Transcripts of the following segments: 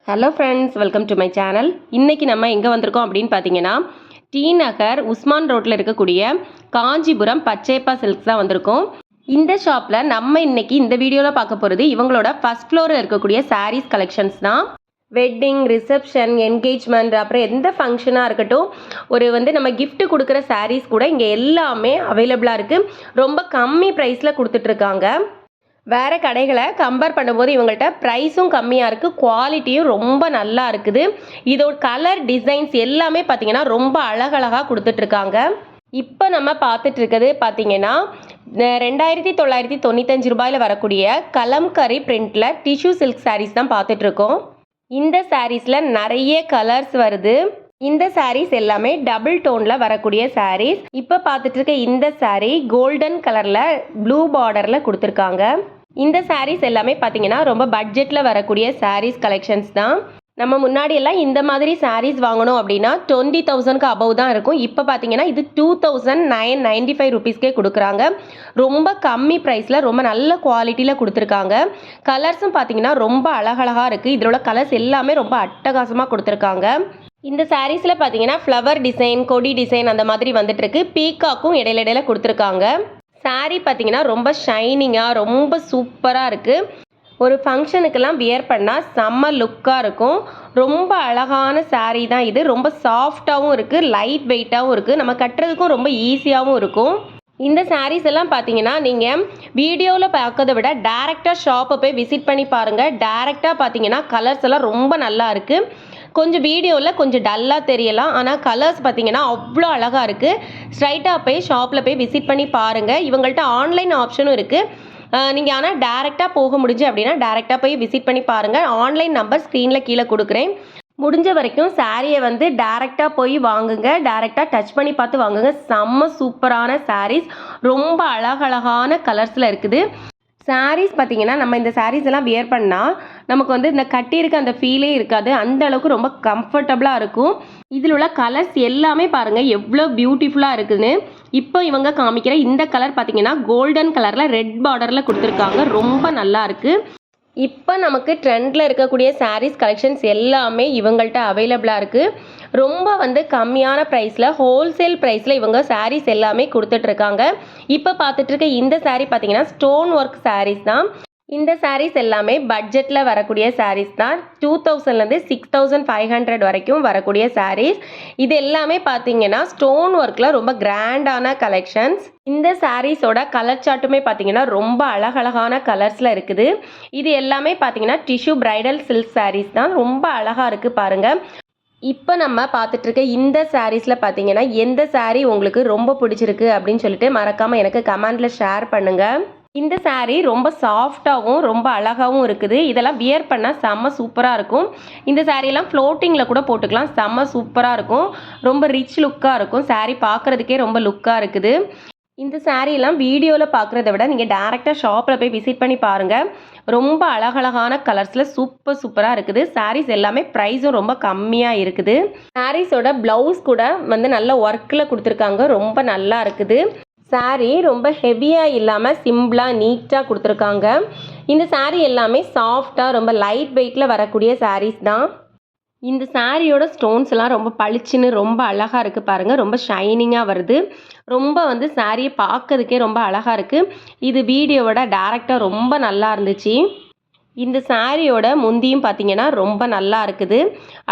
Hello friends, welcome to my channel. இன்றைக்கி நம்ம எங்கே வந்திருக்கோம் அப்படின்னு பார்த்தீங்கன்னா, டி நகர் உஸ்மான் ரோட்டில் இருக்கக்கூடிய காஞ்சிபுரம் பச்சையப்பா சில்க்ஸ் தான் வந்திருக்கோம். இந்த ஷாப்பில் நம்ம இன்றைக்கி இந்த வீடியோவில் பார்க்க போகிறது இவங்களோட ஃபர்ஸ்ட் ஃப்ளோரில் இருக்கக்கூடிய சாரீஸ் கலெக்ஷன்ஸ் தான். வெட்டிங், ரிசப்ஷன், என்கேஜ்மெண்ட், அப்புறம் எந்த ஃபங்க்ஷனாக இருக்கட்டும், நம்ம gift கொடுக்குற சாரீஸ் கூட இங்கே எல்லாமே அவைலபிளாக இருக்குது. ரொம்ப கம்மி ப்ரைஸில் கொடுத்துட்ருக்காங்க. வேறு கடைகளை கம்பேர் பண்ணும்போது இவங்கள்ட்ட ப்ரைஸும் கம்மியாக இருக்குது, குவாலிட்டியும் ரொம்ப நல்லா இருக்குது. இதோட கலர், டிசைன்ஸ் எல்லாமே பார்த்திங்கன்னா ரொம்ப அழகழகாக கொடுத்துட்ருக்காங்க. இப்போ நம்ம பார்த்துட்டு இருக்கிறது பார்த்திங்கன்னா 2995 ரூபாயில் வரக்கூடிய கலம்கரி பிரிண்டில் டிஷ்யூ சில்க் சாரீஸ் தான் பார்த்துட்ருக்கோம். இந்த சாரீஸில் நிறைய கலர்ஸ் வருது. இந்த சாரீஸ் எல்லாமே டபுள் டோனில் வரக்கூடிய சாரீஸ். இப்போ பார்த்துட்டு இருக்க இந்த சாரீ கோல்டன் கலரில் ப்ளூ பார்டரில் கொடுத்துருக்காங்க. இந்த சாரீஸ் எல்லாமே பார்த்தீங்கன்னா ரொம்ப பட்ஜெட்டில் வரக்கூடிய சாரீஸ் கலெக்ஷன்ஸ் தான். நம்ம முன்னாடியெல்லாம் இந்த மாதிரி சாரீஸ் வாங்கணும் அப்படின்னா 20,000க்கு அபவ் தான் இருக்கும். இப்போ பார்த்தீங்கன்னா இது 2,995 ருபீஸ்க்கே கொடுக்குறாங்க. ரொம்ப கம்மி ப்ரைஸில் ரொம்ப நல்ல குவாலிட்டியில் கொடுத்துருக்காங்க. கலர்ஸும் பார்த்தீங்கன்னா ரொம்ப அழகழகாக இருக்குது. இதோட கலர்ஸ் எல்லாமே ரொம்ப அட்டகாசமாக கொடுத்துருக்காங்க. இந்த சாரீஸில் பார்த்தீங்கன்னா ஃப்ளவர் டிசைன், கொடி டிசைன் அந்த மாதிரி வந்துட்டுருக்கு. பீகாக்கும் இடையில கொடுத்துருக்காங்க. சாரீ பார்த்தீங்கன்னா ரொம்ப ஷைனிங்காக ரொம்ப சூப்பராக இருக்குது. ஒரு ஃபங்க்ஷனுக்கெல்லாம் வியர் பண்ணால் செம்ம லுக்காக இருக்கும். ரொம்ப அழகான சாரீ தான் இது. ரொம்ப சாஃப்டாகவும் இருக்குது, லைட் வெயிட்டாகவும் இருக்குது, நம்ம கட்டுறதுக்கும் ரொம்ப ஈஸியாகவும் இருக்கும். இந்த சாரீஸ் எல்லாம் பார்த்தீங்கன்னா நீங்கள் வீடியோவில் பார்க்கறத விட டேரெக்டாக ஷாப்பை போய் விசிட் பண்ணி பாருங்கள். டேரெக்டாக பார்த்தீங்கன்னா கலர்ஸ் எல்லாம் ரொம்ப நல்லா இருக்குது. கொஞ்சம் வீடியோவில் கொஞ்சம் டல்லாக தெரியலாம், ஆனால் கலர்ஸ் பார்த்தீங்கன்னா அவ்வளோ அழகாக இருக்குது. ஸ்ட்ரைட்டாக போய் ஷாப்பில் போய் விசிட் பண்ணி பாருங்கள். இவங்கள்ட்ட ஆன்லைன் ஆப்ஷனும் இருக்குது. நீங்கள் ஆனால் டேரெக்டாக போக முடிஞ்சு அப்படின்னா டேரெக்டாக போய் விசிட் பண்ணி பாருங்கள். ஆன்லைன் நம்பர் ஸ்க்ரீனில் கீழே கொடுக்குறேன். முடிஞ்ச வரைக்கும் சாரியை டேரெக்டாக போய் வாங்குங்க. டேரெக்டாக டச் பண்ணி பார்த்து வாங்குங்க. செம்ம சூப்பரான சாரீஸ், ரொம்ப அழகழகான கலர்ஸில் இருக்குது. சாரீஸ் பார்த்தீங்கன்னா நம்ம இந்த சாரீஸ் எல்லாம் வியர் பண்ணால் நமக்கு இந்த கட்டியிருக்க அந்த ஃபீலே இருக்காது. அந்த அளவுக்கு ரொம்ப கம்ஃபர்டபுளாக இருக்கும். இதில் உள்ள கலர்ஸ் எல்லாமே பாருங்கள் எவ்வளோ பியூட்டிஃபுல்லாக இருக்குதுன்னு. இப்போ இவங்க காமிக்கிற இந்த கலர் பார்த்தீங்கன்னா கோல்டன் கலரில் ரெட் பார்டரில் கொடுத்துருக்காங்க. ரொம்ப நல்லா இருக்குது. இப்போ நமக்கு ட்ரெண்டில் இருக்கக்கூடிய சாரீஸ் கலெக்ஷன்ஸ் எல்லாமே இவங்கள்ட்ட அவைலபிளாக இருக்குது. ரொம்ப கம்மியான ப்ரைஸில், ஹோல்சேல் ப்ரைஸில் இவங்க சாரீஸ் எல்லாமே கொடுத்துட்ருக்காங்க. இப்போ பார்த்துட்ருக்க இந்த சாரீ பார்த்தீங்கன்னா ஸ்டோன் ஒர்க் சாரீஸ் தான். இந்த சாரீஸ் எல்லாமே பட்ஜெட்டில் வரக்கூடிய சாரீஸ் தான். 2000லேருந்து 6500 வரைக்கும் வரக்கூடிய சாரீஸ். இது எல்லாமே பார்த்தீங்கன்னா ஸ்டோன் ஒர்க்கில் ரொம்ப கிராண்டான கலெக்ஷன்ஸ். இந்த சாரீஸோட கலர் சார்ட்டுமே பார்த்தீங்கன்னா ரொம்ப அழகழகான கலர்ஸில் இருக்குது. இது எல்லாமே பார்த்தீங்கன்னா டிஷ்யூ பிரைடல் சில்க் சாரீஸ் தான். ரொம்ப அழகாக இருக்குது பாருங்கள். இப்போ நம்ம பார்த்துட்ருக்க இந்த சாரீஸில் பார்த்தீங்கன்னா எந்த சாரீ உங்களுக்கு ரொம்ப பிடிச்சிருக்கு அப்படின்னு சொல்லிட்டு மறக்காமல் எனக்கு கமெண்டில் ஷேர் பண்ணுங்கள். இந்த சாரீ ரொம்ப சாஃப்டாகவும் ரொம்ப அழகாகவும் இருக்குது. இதெல்லாம் வியர் பண்ணால் செம்ம சூப்பராக இருக்கும். இந்த சாரீலாம் ஃப்ளோட்டிங்கில் கூட போட்டுக்கலாம். செம்ம சூப்பராக இருக்கும். ரொம்ப ரிச் லுக்காக இருக்கும். சாரீ பார்க்குறதுக்கே ரொம்ப லுக்காக இருக்குது. இந்த சாரீலாம் வீடியோவில் பார்க்குறத விட நீங்கள் டேரெக்டாக ஷாப்பில் போய் விசிட் பண்ணி பாருங்கள். ரொம்ப அழகழகான கலர்ஸில் சூப்பராக இருக்குது. சாரீஸ் எல்லாமே ப்ரைஸும் ரொம்ப கம்மியாக இருக்குது. சாரீஸோட ப்ளவுஸ் கூட நல்ல ஒர்க்கில் கொடுத்துருக்காங்க. ரொம்ப நல்லா இருக்குது. சாரீ ரொம்ப ஹெவியாக இல்லாமல் சிம்பிளாக நீட்டாக கொடுத்துருக்காங்க. இந்த சாரீ எல்லாமே சாஃப்டாக ரொம்ப லைட் வெயிட்டில் வரக்கூடிய சாரீஸ் தான். இந்த சாரியோட ஸ்டோன்ஸ் எல்லாம் ரொம்ப பளிச்சுன்னு ரொம்ப அழகாக இருக்குது பாருங்கள். ரொம்ப ஷைனிங்காக வருது. ரொம்ப சாரியை பார்க்கறதுக்கே ரொம்ப அழகாக இருக்குது. இது வீடியோவோட டேரெக்டாக ரொம்ப நல்லா இருந்துச்சு. இந்த சாரியோட முந்தியும் பார்த்தீங்கன்னா ரொம்ப நல்லா இருக்குது.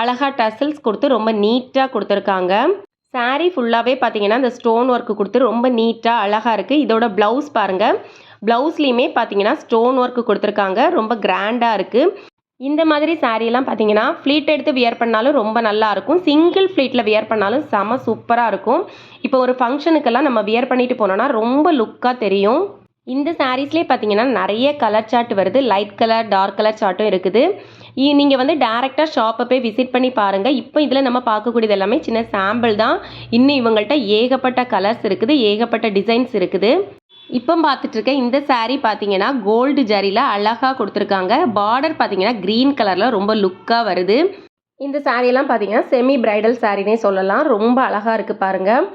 அழகாக டசல்ஸ் கொடுத்து ரொம்ப நீட்டாக கொடுத்துருக்காங்க. சாரீ ஃபுல்லாகவே பார்த்தீங்கன்னா இந்த ஸ்டோன் ஒர்க்கு கொடுத்து ரொம்ப நீட்டாக அழகாக இருக்குது. இதோட ப்ளவுஸ் பாருங்கள். ப்ளவுஸ்லேயுமே பார்த்தீங்கன்னா ஸ்டோன் ஒர்க்கு கொடுத்துருக்காங்க. ரொம்ப கிராண்டாக இருக்குது. இந்த மாதிரி சாரீலாம் பார்த்தீங்கன்னா ஃப்ளீட் எடுத்து வியர் பண்ணாலும் ரொம்ப நல்லா இருக்கும். சிங்கிள் ஃப்ளீட்டில் வியர் பண்ணாலும் செம சூப்பராக இருக்கும். இப்போ ஒரு ஃபங்க்ஷனுக்கெல்லாம் நம்ம வியர் பண்ணிட்டு போனோம்னா ரொம்ப லுக்காக தெரியும். இந்த சாரீஸ்லேயே பார்த்தீங்கன்னா நிறைய கலர் சார்ட் வருது. லைட் கலர், டார்க் கலர் சார்ட்டும் இருக்குது. நீங்கள் டேரெக்டாக ஷாப்பை போய் விசிட் பண்ணி பாருங்கள். இப்போ இதில் நம்ம பார்க்கக்கூடியது எல்லாமே சின்ன சாம்பிள் தான். இன்னும் இவங்கள்ட்ட ஏகப்பட்ட கலர்ஸ் இருக்குது, ஏகப்பட்ட டிசைன்ஸ் இருக்குது. இப்போ பார்த்துட்ருக்க இந்த சாரீ பார்த்தீங்கன்னா கோல்டு ஜரியில் அழகாக கொடுத்துருக்காங்க. பார்டர் பார்த்தீங்கன்னா க்ரீன் கலரில் ரொம்ப லுக்காக வருது. இந்த சாரியெல்லாம் பார்த்தீங்கன்னா செமி பிரைடல் சாரினே சொல்லலாம். ரொம்ப அழகாக இருக்குது பாருங்கள்.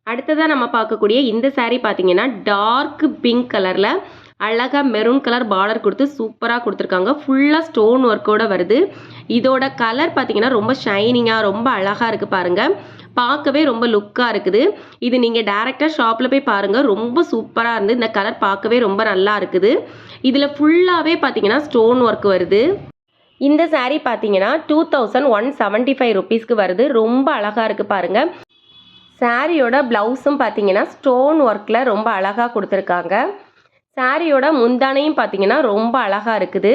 அடுத்ததாக நம்ம பார்க்கக்கூடிய இந்த சாரீ பார்த்தீங்கன்னா டார்க் பிங்க் கலரில் அழகாக மெரூன் கலர் பார்டர் கொடுத்து சூப்பராக கொடுத்துருக்காங்க. ஃபுல்லாக ஸ்டோன் ஒர்க்கோட வருது. இதோட கலர் பார்த்தீங்கன்னா ரொம்ப ஷைனிங்காக ரொம்ப அழகாக இருக்குது பாருங்கள். பார்க்கவே ரொம்ப லுக்காக இருக்குது. இது நீங்கள் டேரெக்டாக ஷாப்பில் போய் பாருங்கள். ரொம்ப சூப்பராக இருந்து இந்த கலர் பார்க்கவே ரொம்ப நல்லா இருக்குது. இதில் ஃபுல்லாகவே பார்த்தீங்கன்னா ஸ்டோன் ஒர்க் வருது. இந்த saree பார்த்தீங்கன்னா 2175 ருபீஸ்க்கு வருது. ரொம்ப அழகாக இருக்குது பாருங்கள். சாரியோட ப்ளவுஸும் பார்த்தீங்கன்னா ஸ்டோன் ஒர்க்கில் ரொம்ப அழகாக கொடுத்துருக்காங்க. சாரியோட முந்தானையும் பார்த்தீங்கன்னா ரொம்ப அழகாக இருக்குது.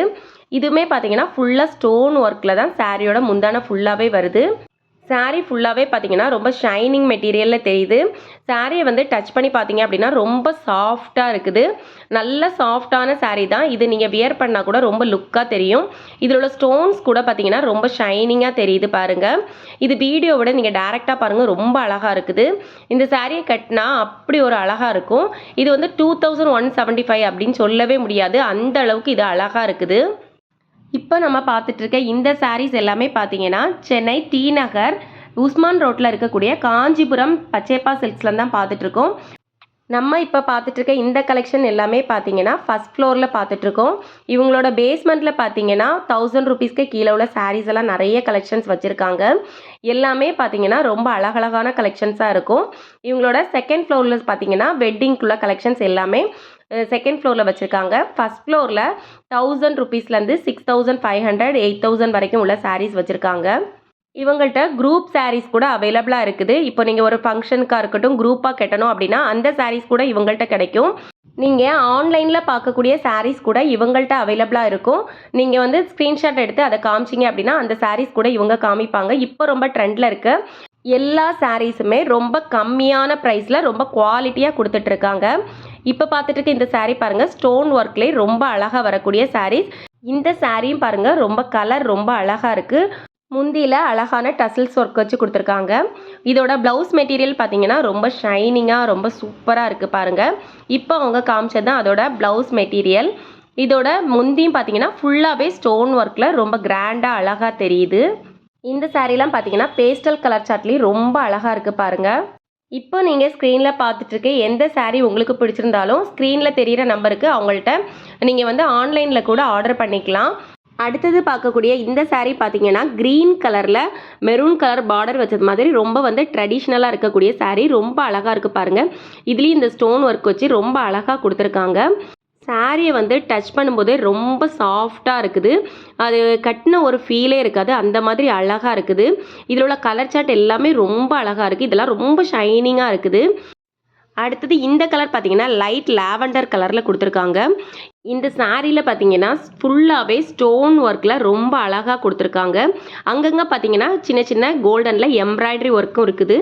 இதுவுமே பார்த்தீங்கன்னா ஃபுல்லாக ஸ்டோன் ஒர்க்கில் தான் சாரியோட முந்தானை ஃபுல்லாகவே வருது. சாரீ ஃபுல்லாகவே பார்த்தீங்கன்னா ரொம்ப ஷைனிங் மெட்டீரியலில் தெரியுது. சாரியை வந்து டச் பண்ணி பார்த்தீங்க அப்படின்னா ரொம்ப சாஃப்டாக இருக்குது. நல்ல சாஃப்டான சாரீ தான் இது. நீங்கள் வியர் பண்ணால் கூட ரொம்ப லுக்காக தெரியும். இதில் உள்ள ஸ்டோன்ஸ் கூட பார்த்தீங்கன்னா ரொம்ப ஷைனிங்காக தெரியுது பாருங்கள். இது வீடியோவோட நீங்கள் டேரெக்டாக பாருங்கள் ரொம்ப அழகாக இருக்குது. இந்த சாரியை கட்டினா அப்படி ஒரு அழகாக இருக்கும். இது வந்து 2175 அப்படின்னு சொல்லவே முடியாது. அந்த அளவுக்கு இது அழகாக இருக்குது. இப்போ நம்ம பார்த்துட்டு இருக்க இந்த சாரீஸ் எல்லாமே பார்த்தீங்கன்னா சென்னை டி நகர் உஸ்மான் ரோட்டில் இருக்கக்கூடிய காஞ்சிபுரம் பச்சைப்பா சில்க்ஸில் தான் பார்த்துட்ருக்கோம். நம்ம இப்போ பார்த்துட்டு இருக்க இந்த கலெக்ஷன் எல்லாமே பார்த்தீங்கன்னா ஃபர்ஸ்ட் ஃப்ளோரில் பார்த்துட்ருக்கோம். இவங்களோட பேஸ்மெண்ட்டில் பார்த்தீங்கன்னா 1000 ருபீஸ்க்கு கீழே உள்ள சாரீஸ் எல்லாம் நிறைய கலெக்ஷன்ஸ் வச்சுருக்காங்க. எல்லாமே பார்த்தீங்கன்னா ரொம்ப அழகழகான கலெக்ஷன்ஸாக இருக்கும். இவங்களோட செகண்ட் ஃப்ளோரில் பார்த்தீங்கன்னா வெட்டிங்குள்ள கலெக்ஷன்ஸ் எல்லாமே செகண்ட் ஃப்ளோரில் வச்சுருக்காங்க. ஃபர்ஸ்ட் ஃப்ளோரில் 1000 ருபீஸ்லேருந்து 6500 8000 வரைக்கும் உள்ள சாரீஸ் வச்சுருக்காங்க. இவங்கள்ட்ட குரூப் சாரீஸ் கூட அவைலபிளாக இருக்குது. இப்போ நீங்கள் ஒரு ஃபங்க்ஷனுக்காக இருக்கட்டும் குரூப்பாக கட்டணும் அப்படின்னா அந்த சாரீஸ் கூட இவங்கள்ட்ட கிடைக்கும். நீங்கள் ஆன்லைனில் பார்க்கக்கூடிய சாரீஸ் கூட இவங்கள்ட்ட அவைலபிளாக இருக்கும். நீங்கள் வந்து ஸ்க்ரீன்ஷாட் எடுத்து அதை காமிச்சிங்க அப்படின்னா அந்த சாரீஸ் கூட இவங்க காமிப்பாங்க. இப்போ ரொம்ப ட்ரெண்டில் இருக்க எல்லா சாரீஸுமே ரொம்ப கம்மியான ப்ரைஸில் ரொம்ப குவாலிட்டியாக கொடுத்துட்ருக்காங்க. இப்போ பார்த்துட்டு இருக்க இந்த சாரீ பாருங்கள் ஸ்டோன் ஒர்க்லேயே ரொம்ப அழகாக வரக்கூடிய சாரீஸ். இந்த சாரியும் பாருங்கள் ரொம்ப கலர் ரொம்ப அழகாக இருக்குது. முந்தியில் அழகான டசில்ஸ் ஒர்க் வச்சு கொடுத்துருக்காங்க. இதோட ப்ளவுஸ் மெட்டீரியல் பார்த்தீங்கன்னா ரொம்ப ஷைனிங்காக ரொம்ப சூப்பராக இருக்குது பாருங்கள். இப்போ அவங்க காமிச்சது தான் அதோட ப்ளவுஸ் மெட்டீரியல். இதோட முந்தியும் பார்த்தீங்கன்னா ஃபுல்லாகவே ஸ்டோன் ஒர்க்கில் ரொம்ப கிராண்டாக அழகாக தெரியுது. இந்த சாரீலாம் பார்த்தீங்கன்னா பேஸ்டல் கலர் சாட்லேயும் ரொம்ப அழகாக இருக்குது பாருங்கள். இப்போ நீங்கள் ஸ்க்ரீனில் பார்த்துட்ருக்க எந்த சாரீ உங்களுக்கு பிடிச்சிருந்தாலும் ஸ்க்ரீனில் தெரிகிற நம்பருக்கு அவங்கள்ட்ட நீங்கள் வந்து ஆன்லைனில் கூட ஆர்டர் பண்ணிக்கலாம். அடுத்தது பார்க்கக்கூடிய இந்த சாரீ பார்த்தீங்கன்னா க்ரீன் கலரில் மெரூன் கலர் பார்டர் வச்சது மாதிரி ரொம்ப வந்து ட்ரெடிஷ்னலாக இருக்கக்கூடிய சாரீ. ரொம்ப அழகாக இருக்குது பாருங்கள். இதுலேயும் இந்த ஸ்டோன் ஒர்க் வச்சு ரொம்ப அழகாக கொடுத்துருக்காங்க. சாரியை வந்து டச் பண்ணும்போதே ரொம்ப சாஃப்டாக இருக்குது. அது கட்டின ஒரு ஃபீலே இருக்காது. அந்த மாதிரி அழகாக இருக்குது. இதில் உள்ள கலர் சார்ட் எல்லாமே ரொம்ப அழகாக இருக்குது. இதெல்லாம் ரொம்ப ஷைனிங்காக இருக்குது. அடுத்தது இந்த கலர் பார்த்தீங்கன்னா லைட் லாவெண்டர் கலரில் கொடுத்துருக்காங்க. இந்த சாரியில் பார்த்தீங்கன்னா ஃபுல்லாகவே ஸ்டோன் ஒர்க்கில் ரொம்ப அழகாக கொடுத்துருக்காங்க. அங்கங்கே பார்த்தீங்கன்னா சின்ன சின்ன கோல்டனில் எம்ப்ராய்டரி ஒர்க்கும் இருக்குது.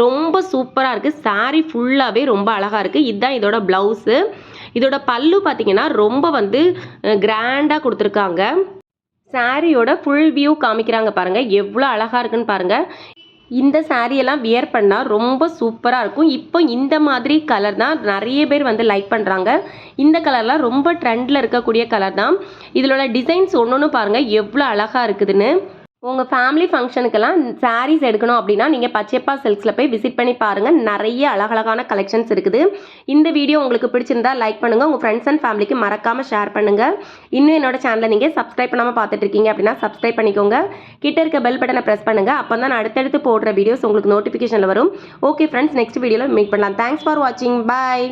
ரொம்ப சூப்பராக இருக்குது. சாரீ ஃபுல்லாகவே ரொம்ப அழகாக இருக்குது. இதுதான் இதோட ப்ளவுஸு. இதோட பல்லு பார்த்தீங்கன்னா ரொம்ப வந்து கிராண்டாக கொடுத்துருக்காங்க. சாரியோட ஃபுல் வியூ காமிக்கிறாங்க பாருங்கள் எவ்வளோ அழகாக இருக்குன்னு பாருங்கள். இந்த சாரியெல்லாம் வியர் பண்ணால் ரொம்ப சூப்பராக இருக்கும். இப்போ இந்த மாதிரி கலர் தான் நிறைய பேர் வந்து லைக் பண்ணுறாங்க. இந்த கலர்லாம் ரொம்ப ட்ரெண்டில் இருக்கக்கூடிய கலர் தான். இதில் உள்ள டிசைன்ஸ் ஒன்று பாருங்கள் எவ்வளோ அழகாக இருக்குதுன்னு. உங்கள் ஃபேமிலி ஃபங்க்ஷனுக்கெல்லாம் சாரீஸ் எடுக்கணும் அப்படின்னா நீங்கள் பச்சைப்பா சில்க்ஸில் போய் விசிட் பண்ணி பாருங்கள். நிறைய அழகழகான கலெக்ஷன்ஸ் இருக்குது. இந்த வீடியோ உங்களுக்கு பிடிச்சிருந்தா லைக் பண்ணுங்கள். உங்கள் ஃப்ரெண்ட்ஸ் அண்ட் ஃபேமிலிக்கு மறக்காமல் ஷேர் பண்ணுங்கள். இன்னும் என்னோட சேனலை நீங்கள் சப்ஸ்கிரைப் பண்ணாமல் பார்த்துட்டு இருக்கீங்க அப்படின்னா சப்ஸ்கிரைப் பண்ணிக்கோங்க. கிட்ட இருக்க பெல் பட்டனை ப்ரெஸ் பண்ணுங்கள். அப்போ தான் நான் அடுத்தடுத்து போடுற வீடியோஸ் உங்களுக்கு நோட்டிஃபிகேஷனில் வரும். ஓகே ஃப்ரெண்ட்ஸ், நெக்ஸ்ட் வீடியோவில் மீட் பண்ணலாம். தேங்க்ஸ் ஃபார் வாட்சிங். பாய்.